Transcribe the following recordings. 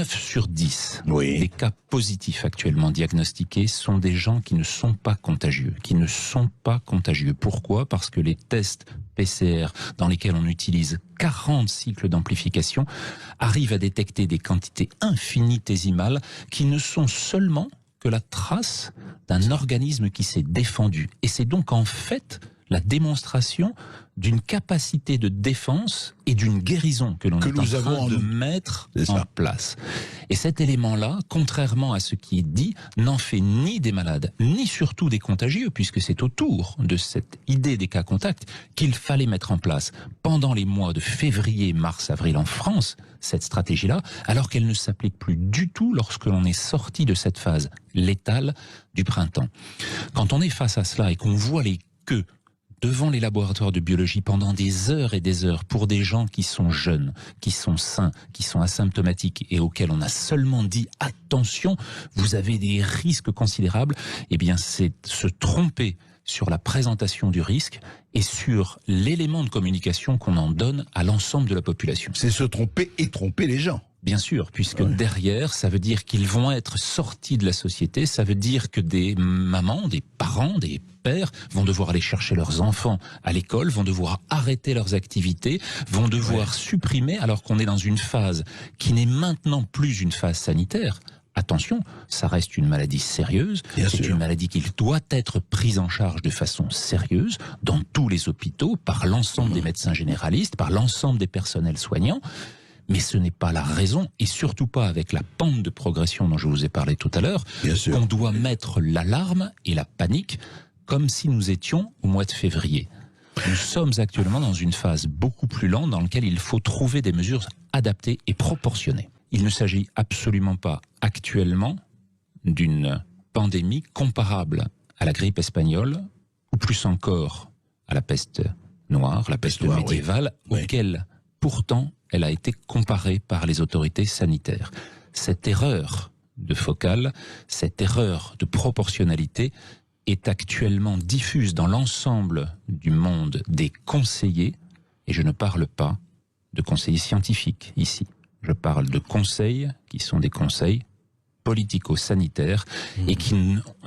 9 sur 10 Oui. des cas positifs actuellement diagnostiqués sont des gens qui ne sont pas contagieux. Pourquoi ? Parce que les tests PCR dans lesquels on utilise 40 cycles d'amplification arrivent à détecter des quantités infinitésimales qui ne sont seulement que la trace d'un organisme qui s'est défendu. Et c'est donc en fait la démonstration d'une capacité de défense et d'une guérison que l'on est en train de mettre en place. Et cet élément-là, contrairement à ce qui est dit, n'en fait ni des malades, ni surtout des contagieux, puisque c'est autour de cette idée des cas contacts qu'il fallait mettre en place pendant les mois de février, mars, avril en France, cette stratégie-là, alors qu'elle ne s'applique plus du tout lorsque l'on est sorti de cette phase létale du printemps. Quand on est face à cela et qu'on voit les queues devant les laboratoires de biologie pendant des heures et des heures pour des gens qui sont jeunes, qui sont sains, qui sont asymptomatiques et auxquels on a seulement dit « attention, vous avez des risques considérables », eh bien c'est se tromper sur la présentation du risque et sur l'élément de communication qu'on en donne à l'ensemble de la population. C'est se tromper et tromper les gens. Bien sûr, puisque derrière, ça veut dire qu'ils vont être sortis de la société, ça veut dire que des mamans, des parents, des pères vont devoir aller chercher leurs enfants à l'école, vont devoir arrêter leurs activités, vont devoir supprimer, alors qu'on est dans une phase qui n'est maintenant plus une phase sanitaire. Attention, ça reste une maladie sérieuse, c'est une maladie qui doit être prise en charge de façon sérieuse dans tous les hôpitaux, par l'ensemble des médecins généralistes, par l'ensemble des personnels soignants. Mais ce n'est pas la raison, et surtout pas avec la pente de progression dont je vous ai parlé tout à l'heure, qu'on doit mettre l'alarme et la panique comme si nous étions au mois de février. Nous sommes actuellement dans une phase beaucoup plus lente dans laquelle il faut trouver des mesures adaptées et proportionnées. Il ne s'agit absolument pas actuellement d'une pandémie comparable à la grippe espagnole, ou plus encore à la peste noire, la peste médiévale, auquel pourtant elle a été comparée par les autorités sanitaires. Cette erreur de focale, cette erreur de proportionnalité est actuellement diffuse dans l'ensemble du monde des conseillers, et je ne parle pas de conseillers scientifiques ici. Je parle de conseils qui sont des conseils politico-sanitaires et qui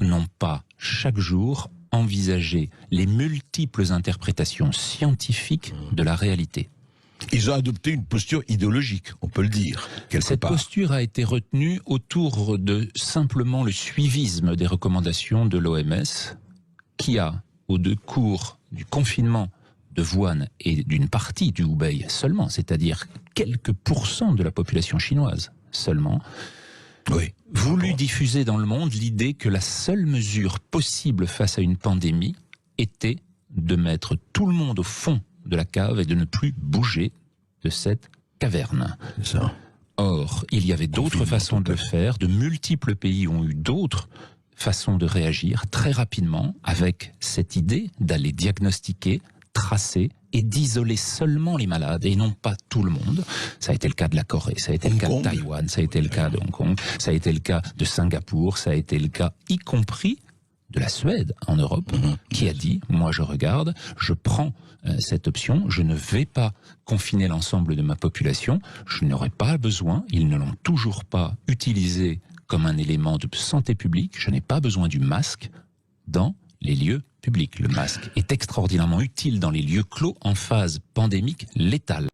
n'ont pas chaque jour envisagé les multiples interprétations scientifiques de la réalité. Ils ont adopté une posture idéologique, on peut le dire, Cette posture a été retenue autour de simplement le suivisme des recommandations de l'OMS, qui a, au cours du confinement de Wuhan et d'une partie du Hubei seulement, c'est-à-dire quelques pourcents de la population chinoise seulement, voulu diffuser dans le monde l'idée que la seule mesure possible face à une pandémie était de mettre tout le monde au fond de la cave et de ne plus bouger de cette caverne. Or, il y avait d'autres façons de le faire, de multiples pays ont eu d'autres façons de réagir très rapidement avec cette idée d'aller diagnostiquer, tracer et d'isoler seulement les malades et non pas tout le monde. Ça a été le cas de la Corée, ça a été le cas de Taïwan, ça a été le cas de Hong Kong, ça a été le cas de Singapour, ça a été le cas y compris de la Suède en Europe, qui a dit, moi je regarde, je prends cette option, je ne vais pas confiner l'ensemble de ma population, je n'aurai pas besoin, ils ne l'ont toujours pas utilisé comme un élément de santé publique, je n'ai pas besoin du masque dans les lieux publics. Le masque est extraordinairement utile dans les lieux clos en phase pandémique létale.